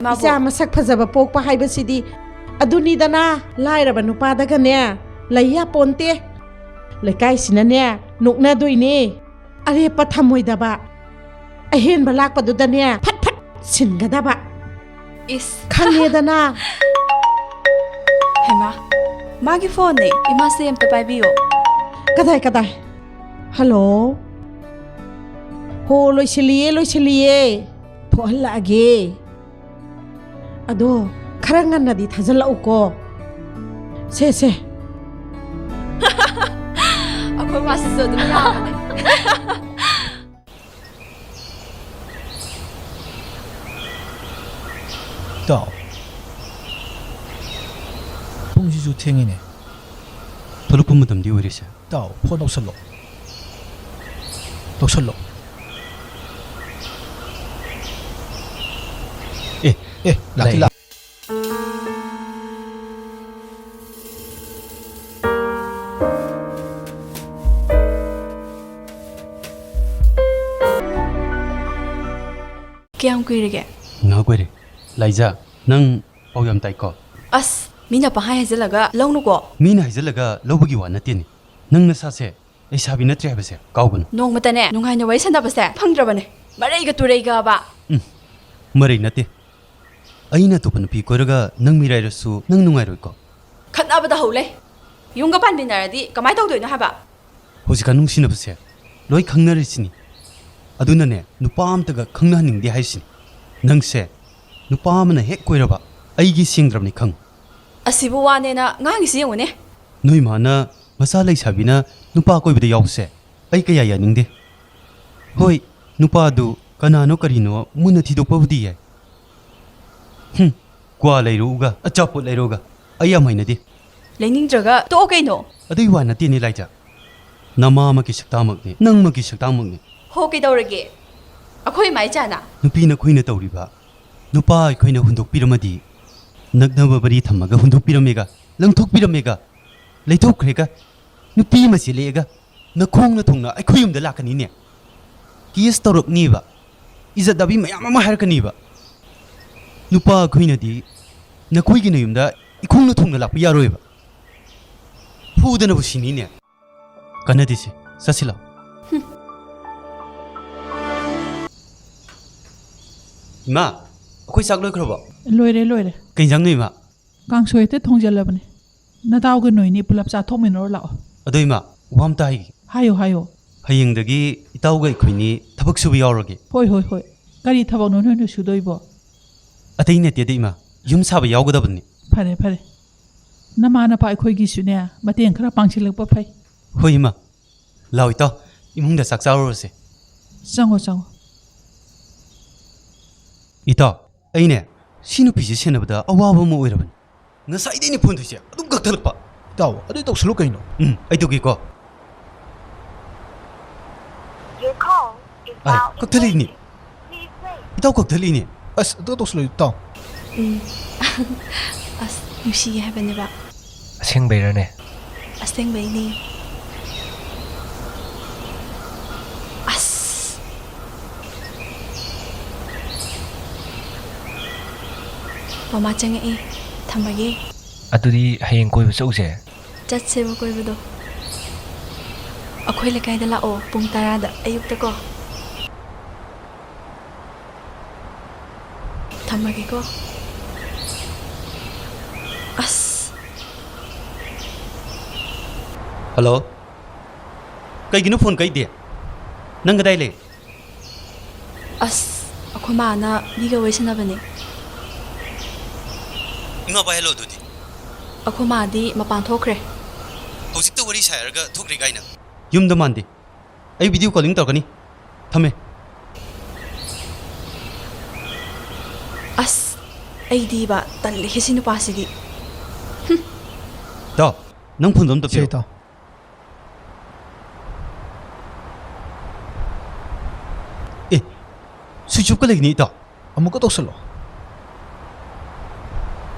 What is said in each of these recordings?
ꯏꯆꯥ ꯃꯁꯛ ꯐꯖꯕ ꯄꯣꯛꯄ ꯍꯥꯏꯕꯁꯤꯗꯤ ꯑꯗꯨꯅꯤꯗꯅ ꯂꯥꯏꯔꯕ ꯅꯨꯄꯥꯗꯒꯅꯦ ꯂꯩ ꯌꯥꯄꯣꯟꯇꯦ ꯂꯩꯀꯥꯏꯁꯤꯅꯅꯦ ꯅꯣꯛꯅꯗꯣꯏꯅꯦ ꯑꯔꯦꯞꯄ ꯊꯝꯃꯣꯏꯗꯕ ꯑꯍꯦꯟꯕ ꯂꯥꯛꯄꯗꯨꯗꯅꯦ ꯐꯠ ꯐꯠ ꯁꯤꯟꯒꯗꯕ 이스 ꯈꯪꯉꯦꯗꯅ 해마 마기 폰네 이마세 엠터 바이비요 ꯀꯗꯥꯏ ꯍꯜꯂꯣ ꯍꯣ ꯂꯣꯏꯁꯤꯜꯂꯤꯌꯦ ꯊꯣꯛꯍꯜꯂꯛꯑꯒꯦ ꯑꯗꯣ ꯈꯔ ꯉꯟꯅꯗꯤ ꯊꯥꯖꯤꯜꯂꯛꯎꯀꯣ ꯁꯦ 아콜 맛있어 너무 야하네 到 ꯄꯨꯡꯁꯤꯁꯨ ꯊꯦꯡꯉꯤꯅꯦ ꯊꯣꯛꯂꯛꯄ ꯃꯇꯝꯗꯤ ꯑꯣꯏꯔꯤꯁꯦ ꯇꯥꯎ ꯐꯣꯟ ꯇꯧꯁꯜꯂꯣ ꯑꯦ ꯂꯥꯛ 그냥 그이르게 ꯉꯥꯏꯈꯣꯏꯔꯦ ꯂꯥꯏꯖꯥ ꯅꯪ ꯄꯥꯎ ꯌꯥꯝ ꯇꯥꯏꯀꯣ 아스 미나 바하이 해질라가 렁누고 ꯃꯤꯅ ꯍꯥꯏꯖꯤꯜꯂꯒ ꯂꯧꯕꯒꯤ ꯋꯥ ꯅꯠꯇꯦꯅꯦ ꯅꯪ ꯅꯁꯥꯁꯦ ꯂꯩꯁꯥꯕꯤ ꯅꯠꯇ꯭ꯔꯦ ꯍꯥꯏꯕꯁꯦ ꯀꯥꯎꯒꯅꯨ 농무다네 농하이나 와이 산다버세 펑드라버네 마레이가 또레이가 봐 ꯃꯔꯩ ꯅꯠꯇꯦ ꯑꯩꯅ ꯑꯇꯣꯞꯄ ꯅꯨꯄꯤ ꯀꯣꯏꯔꯒ ꯅꯪ ꯃꯤꯔꯥꯏꯔꯁꯨ ꯅꯪ ꯅꯨꯡꯉꯥꯏꯔꯣꯏꯀꯣ ꯈꯠꯅꯕꯗ ꯍꯧꯂꯦ ꯌꯨꯝꯒ ꯄꯥꯟꯃꯤꯟꯅꯔꯗꯤ ꯀꯃꯥꯏ ꯇꯧꯗꯣꯏꯅꯣ ꯍꯥꯏꯕ ꯍꯧꯖꯤꯛꯀꯥꯟ ꯅꯨꯡꯁꯤꯅꯕꯁꯦ ꯂꯣꯏ ꯈꯪꯅꯔꯤꯁꯤꯅꯤ ꯑꯗꯨꯅꯅꯦ ꯅꯨꯄꯥ ꯑꯝꯇꯒ ꯈꯪꯅꯍꯟꯅꯤꯡꯗꯦ ꯍꯥꯏꯁꯤꯅꯤ ꯅꯪꯁꯦ ꯅꯨꯄꯥ ꯑꯃꯅ ꯍꯦꯛ ꯀꯣꯏꯔꯕ ꯑꯩꯒꯤ ꯁꯦꯡꯗ꯭ꯔꯕꯅꯤ ꯈꯪ ꯑꯁꯤꯕꯨ ꯋꯥꯅꯦꯅ ꯉꯥꯡꯉꯤꯁꯤ ꯌꯦꯡꯉꯨꯅꯦ ꯅꯣꯏ ꯃꯥꯅ ꯃꯆꯥ ꯂꯩꯁꯥꯕꯤꯅ ꯅꯨꯄꯥ ꯀꯣꯏꯕꯗ ꯌꯥꯎꯕꯁꯦ ꯑꯩ ꯀꯌꯥ ꯌꯥꯅꯤꯡꯗꯦ ꯍꯣꯏ ꯅꯨꯄꯥꯗꯨ ꯀꯅꯥꯅꯣ ꯀꯔꯤꯅꯣ ꯃꯨꯟꯅ ꯊꯤꯗꯣꯛꯄꯕꯨꯗꯤ ꯌꯥꯏ ꯀ꯭ꯋꯥ ꯂꯩꯔꯨꯒ ꯑꯆꯥꯄꯣꯠ ꯂꯩꯔꯨꯒ ꯑꯩ ꯌꯥꯝ ꯍꯩꯅꯗꯦ ꯂꯩꯅꯤꯡꯗ꯭ꯔꯒ ꯇꯣꯛꯑꯣ ꯀꯩꯅꯣ ꯑꯗꯨꯏ ꯋꯥ ꯅꯠꯇꯦꯅꯦ ꯂꯥꯏꯖꯥ ꯅꯃꯥꯃꯛꯀꯤ ꯁꯛꯇꯥꯃꯛꯅꯤ ꯅꯪꯃꯛꯀꯤ ꯁꯛꯇꯥꯃꯛꯅꯤ ꯍꯣ ꯀꯩꯗꯧꯔꯒꯦ ꯑꯩꯈꯣꯏ ꯃꯥꯏ ꯆꯥꯅ ꯅꯨꯄꯤꯅ ꯑꯩꯈꯣꯏꯅ ꯇꯧꯔꯤꯕ ꯅꯨꯄꯥ ꯑꯩꯈꯣꯏꯅ ꯍꯨꯟꯗꯣꯛꯄꯤꯔꯝꯃꯗꯤ ꯅꯛꯅꯕ ꯃꯔꯤ ꯊꯝꯃꯒ ꯍꯨꯟꯗꯣꯛꯄꯤꯔꯝꯃꯦꯒ ꯂꯪꯊꯣꯛꯄꯤꯔꯝꯃꯦꯒ ꯂꯩꯊꯣꯛꯈ꯭ꯔꯦꯒ ꯅꯨꯄꯤ ꯑꯃ ꯆꯦꯜꯂꯛꯑꯦꯒ ꯅꯈꯣꯡꯅ ꯊꯨꯡꯅ ꯑꯩꯈꯣꯏ ꯌꯨꯝꯗ ꯂꯥꯛꯀꯅꯤꯅꯦ ꯀꯦꯁ ꯇꯧꯔꯛꯅꯤꯕ ꯏꯖꯠꯗꯥꯕꯤ ꯃꯌꯥꯝ ꯑꯃ ꯍꯥꯏꯔꯛꯀꯅꯤꯕ ꯅꯨꯄꯥ ꯑꯩꯈꯣꯏꯅꯗꯤ ꯅꯈꯣꯏꯒꯤ ꯅꯌꯨꯝꯗ ꯏꯈꯣꯡꯅ ꯊꯨꯡꯅ ꯂꯥꯛꯄ ꯌꯥꯔꯣꯏꯕ ꯐꯨꯗꯅꯕꯨ ꯁꯤꯅꯤꯅꯦ ꯀꯥꯟꯅꯗꯦꯁꯦ ꯆꯠꯁꯤ ꯂꯥꯎ ꯏꯃꯥ ꯑꯩꯈꯣꯏ ꯆꯥꯛ ꯂꯣꯏꯈ꯭ꯔꯕꯣ ꯂꯣꯏꯔꯦ ꯀꯩ ꯏꯟꯖꯥꯡꯅꯣ ꯏꯃꯥ ꯀꯥꯡꯁꯣꯏ ꯍꯦꯛꯇ ꯊꯣꯡꯖꯜꯂꯕꯅꯦ ꯅꯇꯥꯎꯒ ꯅꯣꯏꯅꯤ ꯄꯨꯂꯞ ꯆꯥꯊꯣꯛꯃꯤꯟꯅꯔꯣ ꯂꯥꯛꯑꯣ ꯑꯗꯣ ꯏꯃꯥ ꯋꯥ ꯑꯝꯇ ꯍꯥꯏꯒꯦ ꯍꯥꯏꯌꯣ ꯍꯌꯦꯡꯗꯒꯤ ꯏꯇꯥꯎꯒ ꯑꯩꯈꯣꯏꯅꯤ ꯊꯕꯛ ꯁꯨꯕ ꯌꯥꯎꯔꯒꯦ ꯍꯣꯏ ꯀꯔꯤ ꯊꯕꯛꯅꯣ ꯅꯣꯏꯅ ꯁꯨꯗꯣꯏꯕꯣ ꯑꯇꯩ ꯅꯠꯇꯦꯗ ꯏꯃꯥ ꯌꯨꯝ ꯁꯥꯕ ꯌꯥꯎꯒꯗꯕꯅꯤ ꯐꯔꯦ ꯅꯃꯥ ꯅꯄꯥ ꯑꯩꯈꯣꯏꯒꯤꯁꯨꯅꯦ ꯃꯇꯦꯡ ꯈꯔ ꯄꯥꯡꯁꯤꯜꯂꯛꯄ ꯐꯩ ꯍꯣꯏ ꯏꯃꯥ ꯂꯥꯎ ꯏꯇꯥꯎ ꯏꯃꯨꯡꯗ ꯆꯥꯛ ꯆꯥꯔꯨꯔꯁꯦ ꯆꯪꯉꯣ ꯏꯇꯥꯎ ꯑꯩꯅꯦ ꯁꯤ ꯅꯨꯄꯤꯁꯦ ꯁꯦꯟꯅꯕꯗ ꯑꯋꯥꯕ ꯑꯃ ꯑꯣꯏꯔꯕꯅꯤ ꯉꯁꯥꯏꯗꯩꯅꯦ ꯐꯣꯟ ꯇꯧꯏꯁꯦ ꯑꯗꯨꯝ ꯀꯛꯊꯠꯂꯛꯄ ꯇꯥꯎ ꯑꯗꯨ ꯇꯧꯁꯜꯂꯨ ꯀꯩꯅꯣ ꯑꯩ ꯇꯧꯒꯦꯀꯣ ꯀꯛꯊꯠꯂꯛꯏꯅꯦ 이따 koktel이니. 또 독슬로 있다. 누시게 해봤네봐. 생배라네. 생배니. 아스. 엄마 짱이 담박이. 아들이 하얀 꼬이브 쏘세. ꯆꯠꯁꯦꯕ ꯀꯣꯏꯕꯗꯣ ꯑꯩꯈꯣꯏ ꯂꯩꯀꯥꯏꯗ ꯂꯥꯛꯑꯣ ꯄꯨꯡ 10ꯗ ꯑꯌꯨꯛꯇꯀꯣ ꯊꯝꯃꯒꯦꯀꯣ ꯑꯁ ꯍꯜꯂꯣ ꯀꯩꯒꯤꯅꯣ ꯐꯣꯟ ꯀꯩꯗꯦ ꯅꯪ ꯀꯗꯥꯏ ꯂꯩ ꯑꯁ ꯑꯩꯈꯣꯏ ꯃꯥꯅ ꯃꯤꯒ ꯋꯥꯔꯤ ꯁꯥꯟꯅꯕꯅꯦ ꯏꯃꯥ ꯄꯥꯏ ꯍꯜꯂꯣ ꯑꯗꯨꯗꯤ ꯑꯩꯈꯣꯏ ꯃꯥꯗꯤ ꯃꯄꯥꯟ ꯊꯣꯛꯈ꯭ꯔꯦ ꯍꯧꯖꯤꯛꯇ ꯋꯥꯔꯤ ꯁꯥꯔꯒ ꯊꯣꯛꯈ꯭ꯔꯦ ꯀꯥꯏꯅ ꯌꯨꯝꯗ ꯃꯥꯟꯗꯦ ꯑꯩ ꯚꯤꯗꯤꯑꯣ ꯀꯣꯂꯤꯡ ꯇꯧꯔꯛꯀꯅꯤ ꯊꯝꯃꯦ ꯑꯁ ꯑꯩꯗꯤꯕ ꯇꯜꯂꯦ ꯁꯤ ꯅꯨꯄꯥꯁꯤꯗꯤ ꯇꯥꯎ ꯅꯪ ꯐꯣꯟꯗꯣ ꯑꯝꯇ ꯄꯤꯔꯣ ꯇꯥꯎ ꯑꯦ ꯁ꯭ꯋꯤꯆ ꯑꯣꯐꯀ ꯂꯩꯒꯅꯤ ꯏꯇꯥꯎ ꯑꯃꯨꯛꯀ ꯇꯧꯁꯜꯂꯣ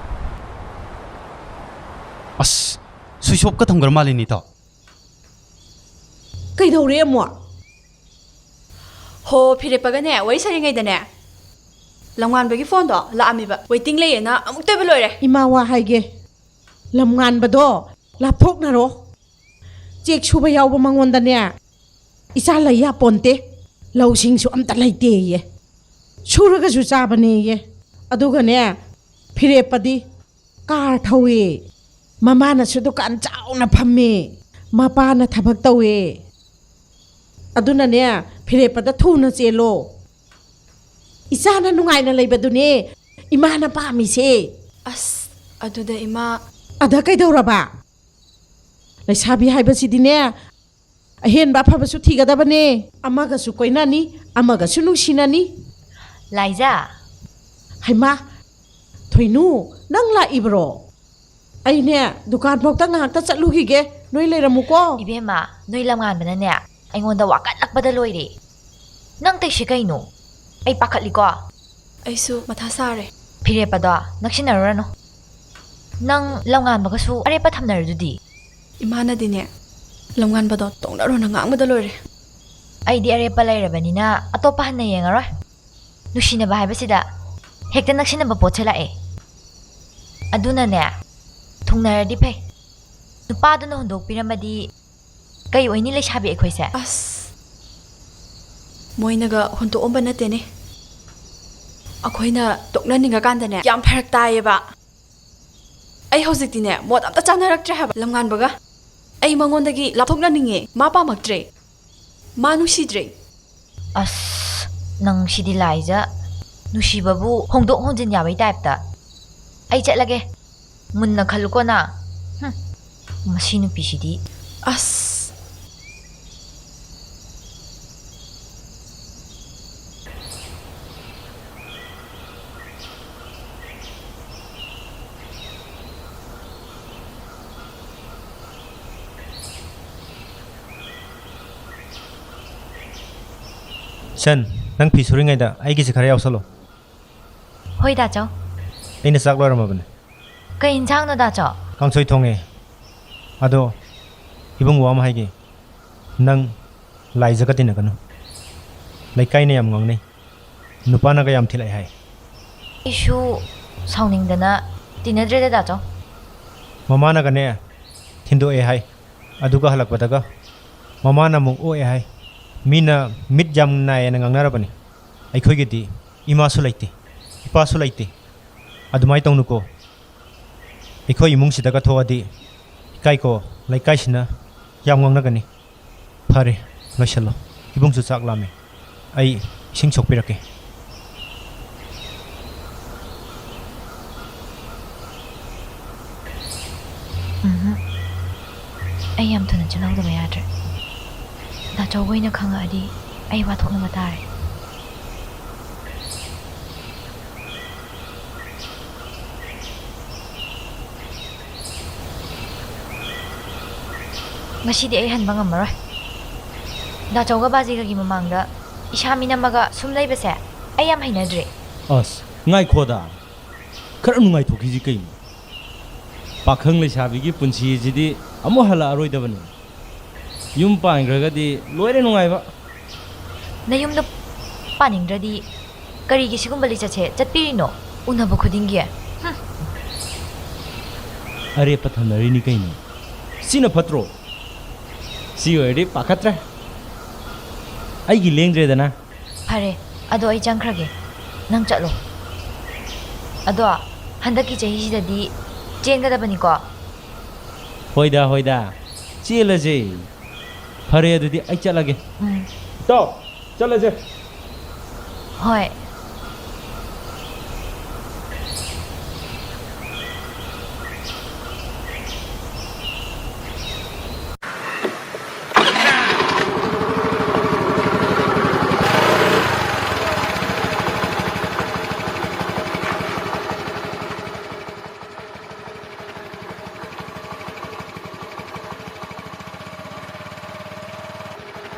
ꯑꯁ 스위치 오프 같은 걸 말이니다. 그이더우리 뭐? 호 피레빠가네 와이 사링이다네. ꯂꯝꯉꯥꯟꯕꯒꯤ ꯐꯣꯟꯗꯣ ꯂꯥꯛꯑꯝꯃꯤꯕ ꯋꯦꯇꯤꯡ ꯂꯩꯌꯦꯅ ꯑꯃꯨꯛꯇꯣꯏꯕ ꯂꯣꯏꯔꯦ ꯏꯃꯥ ꯋꯥ ꯍꯥꯏꯒꯦ ꯂꯝ ꯉꯥꯟꯕꯗꯣ ꯂꯥꯞꯊꯣꯛꯅꯔꯣ ꯆꯦꯛ ꯁꯨꯕ ꯌꯥꯎꯕ ꯃꯉꯣꯟꯗꯅꯦ ꯏꯆꯥ ꯂꯩ ꯌꯥꯄꯣꯟꯇꯦ ꯂꯧꯁꯤꯡꯁꯨ ꯑꯝꯇ ꯂꯩꯇꯦꯌꯦ ꯁꯨꯔꯒꯁꯨ ꯆꯥꯕꯅꯦꯌꯦ ꯑꯗꯨꯒꯅꯦ ꯐꯤꯔꯦꯞꯄꯗꯤ ꯀꯥꯔ ꯊꯧꯋꯦ ꯃꯃꯥꯅꯁꯨ ꯗꯨꯀꯥꯟ ꯆꯥꯎꯅ ꯐꯝꯃꯦ ꯃꯄꯥꯅ ꯊꯕꯛ ꯇꯧꯋꯦ ꯑꯗꯨꯅꯅꯦ ꯐꯤꯔꯦꯞꯄꯗ ꯊꯨꯅ ꯆꯦꯜꯂꯣ ꯏꯆꯥꯅ ꯅꯨꯡꯉꯥꯏꯅ ꯂꯩꯕꯗꯨꯅꯦ ꯏꯃꯥꯅ ꯄꯥꯝꯃꯤꯁꯦ ꯑꯁ ꯑꯗꯨꯗ ꯏꯃꯥ ꯑꯗ ꯀꯩꯗꯧꯔꯕ ꯂꯩꯁꯥꯕꯤ ꯍꯥꯏꯕꯁꯤꯗꯤꯅꯦ ꯑꯍꯦꯟꯕ ꯑꯐꯕꯁꯨ ꯊꯤꯒꯗꯕꯅꯦ ꯑꯃꯒꯁꯨ ꯀꯣꯏꯅꯅꯤ ꯑꯃꯒꯁꯨ ꯅꯨꯡꯁꯤꯅꯅꯤ ꯂꯥꯏꯖꯥ ꯍꯩꯃꯥ ꯊꯣꯏꯅꯨ ꯅꯪ ꯂꯥꯛꯏꯕ꯭ꯔꯣ ꯑꯩꯅꯦ ꯗꯨꯀꯥꯟ ꯐꯥꯎꯇ ꯉꯥꯏꯍꯥꯛꯇ ꯆꯠꯂꯨꯈꯤꯒꯦ ꯅꯣꯏ ꯂꯩꯔꯝꯃꯨꯀꯣ ꯏꯕꯦꯝꯃ ꯅꯣꯏ ꯂꯝꯉꯥꯟꯕꯅꯅꯦ ꯑꯩꯉꯣꯟꯗ ꯋꯥꯀꯠꯂꯛꯄꯗ ꯂꯣꯏꯔꯦ ꯅꯪ ꯇꯩꯁꯤ ꯀꯩꯅꯣ ꯑꯩ ꯄꯥꯈꯠꯂꯤꯀꯣ ꯑꯩꯁꯨ ꯃꯊꯥ ꯁꯥꯔꯦ ꯐꯤꯔꯦꯞꯄꯗꯣ ꯅꯛꯁꯤꯟꯅꯔꯨꯔꯅꯨ ꯅꯪ ꯂꯝꯉꯥꯟꯕꯒꯁꯨ ꯑꯔꯦꯞꯄ ꯊꯝꯅꯔꯗꯨꯗꯤ ꯏꯃꯥꯅꯗꯤꯅꯦ ꯂꯝꯉꯥꯟꯕꯗꯣ ꯇꯣꯡꯅꯔꯣꯅ ꯉꯥꯡꯕꯗ ꯂꯣꯏꯔꯦ ꯑꯩꯗꯤ ꯑꯔꯦꯞꯄ ꯂꯩꯔꯕꯅꯤꯅ ꯑꯇꯣꯞꯄ ꯍꯟꯅ ꯌꯦꯡꯉꯔꯣꯏ ꯅꯨꯡꯁꯤꯅꯕ ꯍꯥꯏꯕꯁꯤꯗ ꯍꯦꯛꯇ ꯅꯛꯁꯤꯟꯅꯕ ꯄꯣꯠꯁꯦ ꯂꯥꯛꯑꯦ ꯑꯗꯨꯅꯅꯦ ꯊꯨꯡꯅꯔꯗꯤ ꯐꯩ ꯅꯨꯄꯥꯗꯨꯅ ꯍꯨꯟꯗꯣꯛꯄꯤꯔꯝꯃꯗꯤ ꯀꯩ ꯑꯣꯏꯅꯤ ꯂꯩꯁꯥꯕꯤ ꯑꯩꯈꯣꯏꯁꯦ ꯑꯁ ꯃꯣꯏꯅꯒ ꯍꯨꯟꯇꯣꯛꯑꯝꯕ ꯅꯠꯇꯦꯅꯦ ꯑꯩꯈꯣꯏꯅ ꯇꯣꯛꯅꯅꯤꯡꯉꯀꯥꯟꯗꯅꯦ ꯌꯥꯝ ꯐꯔꯛ ꯇꯥꯏꯌꯦꯕ ꯑꯩ ꯍꯧꯖꯤꯛꯇꯤꯅꯦ ꯃꯣꯠ ꯑꯝꯇ ꯆꯥꯟꯅꯔꯛꯇ꯭ꯔꯦ ꯍꯥꯏꯕ ꯂꯝꯉꯥꯟꯕꯒ ꯑꯩ ꯃꯉꯣꯟꯗꯒꯤ ꯂꯥꯞꯊꯣꯛꯅꯅꯤꯡꯉꯦ ꯃꯥ ꯄꯥꯝꯃꯛꯇ꯭ꯔꯦ ꯃꯥ ꯅꯨꯡꯁꯤꯗ꯭ꯔꯦ ꯑꯁ ꯅꯪ ꯁꯤꯗꯤ ꯂꯥꯏꯖ ꯅꯨꯡꯁꯤꯕꯕꯨ ꯍꯣꯡꯗꯣꯛ ꯍꯣꯟꯖꯤꯟ ꯌꯥꯕꯩ ꯇꯥꯏꯞꯇ ꯑꯩ ꯆꯠꯂꯒꯦ ꯃꯨꯟꯅ ꯈꯜꯂꯨꯀꯣ ꯅꯪ ꯃꯁꯤ ꯅꯨꯄꯤꯁꯤꯗꯤ ꯑꯁ ꯁꯟ ꯅꯪ ꯐꯤ ꯁꯨꯔꯤꯉꯩꯗ ꯑꯩꯒꯤꯁꯤ ꯈꯔ ꯌꯥꯎꯁꯜꯂꯣ ꯍꯣꯏ ꯗꯥꯆꯧ ꯑꯩꯅ ꯆꯥꯛ ꯂꯣꯏꯔꯝꯃꯕꯅꯦ ꯀꯩ ꯏꯟꯁꯥꯡꯅꯣ ꯗꯥꯆꯧ ꯀꯥꯡꯁꯣꯏ ꯊꯣꯡꯉꯦ ꯑꯗꯣ ꯏꯕꯨꯡ ꯋꯥ ꯑꯃ ꯍꯥꯏꯒꯦ ꯅꯪ ꯂꯥꯏꯖꯒ ꯇꯤꯟꯅꯒꯅꯨ ꯂꯩꯀꯥꯏꯅ ꯌꯥꯝ ꯉꯥꯡꯅꯩ ꯅꯨꯄꯥꯅꯒ ꯌꯥꯝ ꯊꯤꯜꯂꯛꯑꯦ ꯍꯥꯏ ꯑꯩꯁꯨ ꯁꯥꯎꯅꯤꯡꯗꯅ ꯇꯤꯟꯅꯗ꯭ꯔꯦꯗ ꯗꯥꯆꯧ ꯃꯃꯥꯅꯒꯅꯦ ꯊꯤꯟꯗꯣꯛꯑꯦ ꯍꯥꯏ ꯑꯗꯨꯒ ꯍꯜꯂꯛꯄꯗꯒ ꯃꯃꯥꯅ ꯑꯃꯨꯛ ꯑꯣꯛꯑꯦ ꯍꯥꯏ ꯃꯤꯅ ꯃꯤꯠ ꯌꯥꯝ ꯅꯥꯏꯌꯦꯅ ꯉꯥꯡꯅꯔꯕꯅꯤ ꯑꯩꯈꯣꯏꯒꯤꯗꯤ ꯏꯃꯥꯁꯨ ꯂꯩꯇꯦ ꯏꯄꯥꯁꯨ ꯂꯩꯇꯦ ꯑꯗꯨꯃꯥꯏꯅ ꯇꯧꯅꯨꯀꯣ ꯑꯩꯈꯣꯏ ꯏꯃꯨꯡꯁꯤꯗꯒ ꯊꯣꯛꯑꯗꯤ ꯏꯀꯥꯏꯀꯣ ꯂꯩꯀꯥꯏꯁꯤꯅ ꯌꯥꯝ ꯉꯥꯡꯅꯒꯅꯤ ꯐꯔꯦ ꯂꯣꯏꯁꯜꯂꯣ ꯏꯕꯨꯡꯁꯨ ꯆꯥꯛ ꯂꯥꯝꯃꯦ ꯑꯩ ꯏꯁꯤꯡ ꯁꯣꯛꯄꯤꯔꯛꯀꯦ ꯑꯩ ꯌꯥꯝ ꯊꯨꯅ ꯆꯠꯍꯧꯗꯕ ꯌꯥꯗ꯭ꯔꯦ ꯗꯥꯆꯧ ꯑꯣꯏꯅ ꯈꯪꯉꯛꯑꯗꯤ ꯑꯩ ꯋꯥꯊꯣꯛꯅꯕ ꯇꯥꯔꯦ ꯉꯁꯤꯗꯤ ꯑꯩ ꯍꯟꯕ ꯉꯝꯃꯔꯣꯏ ꯗꯥꯆꯧꯒ ꯕꯥꯖꯤꯒꯒꯤ ꯃꯃꯥꯡꯗ ꯏꯁꯥ ꯃꯤꯅꯝꯃꯒ ꯁꯨꯝ ꯂꯩꯕꯁꯦ ꯑꯩ ꯌꯥꯝ ꯍꯩꯅꯗ꯭ꯔꯦ ꯑꯁ ꯉꯥꯏꯈꯣꯗ ꯈꯔ ꯅꯨꯡꯉꯥꯏꯊꯣꯛꯈꯤꯁꯤ ꯀꯩꯅꯣ ꯄꯥꯈꯪ ꯂꯩꯁꯥꯕꯤꯒꯤ ꯄꯨꯟꯁꯤꯁꯤꯗꯤ ꯑꯃꯨꯛ ꯍꯜꯂꯛꯑꯔꯣꯏꯗꯕꯅꯤ ꯌꯨꯝ ꯄꯥꯟꯈ꯭ꯔꯒꯗꯤ ꯂꯣꯏꯔꯦ ꯅꯨꯡꯉꯥꯏꯕ ꯅꯌꯨꯝꯗ ꯄꯥꯅꯤꯡꯗ꯭ꯔꯗꯤ ꯀꯔꯤꯒꯤ ꯁꯤꯒꯨꯝꯕ ꯂꯤꯆꯠꯁꯦ ꯆꯠꯄꯤꯔꯤꯅꯣ ꯎꯅꯕ ꯈꯨꯗꯤꯡꯒꯤ ꯑꯔꯦꯞꯄ ꯊꯝꯅꯔꯤꯅꯤ ꯀꯩꯅꯣ ꯁꯤꯅ ꯐꯠꯇ꯭ꯔꯣ ꯁꯤ ꯑꯣꯏꯔꯗꯤ ꯄꯥꯈꯠꯇ꯭ꯔꯦ ꯑꯩꯒꯤ ꯂꯦꯡꯗ꯭ꯔꯦꯗꯅ ꯐꯔꯦ ꯑꯗꯣ ꯑꯩ ꯆꯪꯈ꯭ꯔꯒꯦ ꯅꯪ ꯆꯠꯂꯣ ꯑꯗꯣ ꯍꯟꯗꯛꯀꯤ ꯆꯍꯤꯁꯤꯗꯗꯤ ꯆꯦꯟꯒꯗꯕꯅꯤꯀꯣ ꯍꯣꯏꯗ ꯍꯣꯏꯗ ꯆꯦꯜꯂꯁꯦ ꯐꯔꯦ ꯑꯗꯨꯗꯤ ꯑꯩ ꯆꯠꯂꯒꯦ ꯏꯇꯥꯎ ꯆꯠꯂꯁꯦ ꯍꯣꯏ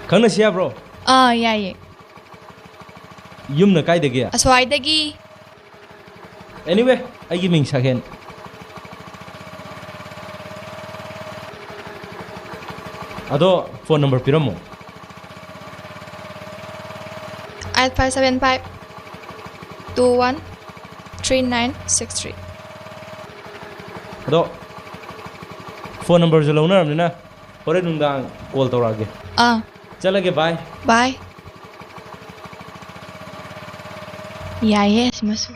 ꯈꯪꯅꯁꯤ ꯌꯥꯕ꯭ꯔꯣ ꯌꯥꯏꯌꯦ ꯌꯨꯝꯅ ꯀꯥꯏꯗꯒꯤ ꯑꯁ꯭ꯋꯥꯏꯗꯒꯤ ꯑꯦꯅꯤꯋꯦ ꯑꯩꯒꯤ ꯃꯤꯡ ꯁꯥꯒꯦꯟ ꯑꯗꯣ ꯐꯣꯟ ꯅꯝꯕꯔ ꯄꯤꯔꯝꯃꯣ 8575 213963 ꯑꯗꯣ ꯐꯣꯟ ꯅꯝꯕꯔꯁꯨ ꯂꯧꯅꯔꯕꯅꯤꯅ ꯍꯣꯔꯦꯟ ꯅꯨꯡꯗꯥꯡ ꯀꯣꯜ ꯇꯧꯔꯛꯑꯒꯦ ꯆꯠꯂꯒꯦ ꯕꯥꯏ ꯕꯥꯏ ꯌꯥꯏꯌꯦ ꯁꯤꯃꯁꯨ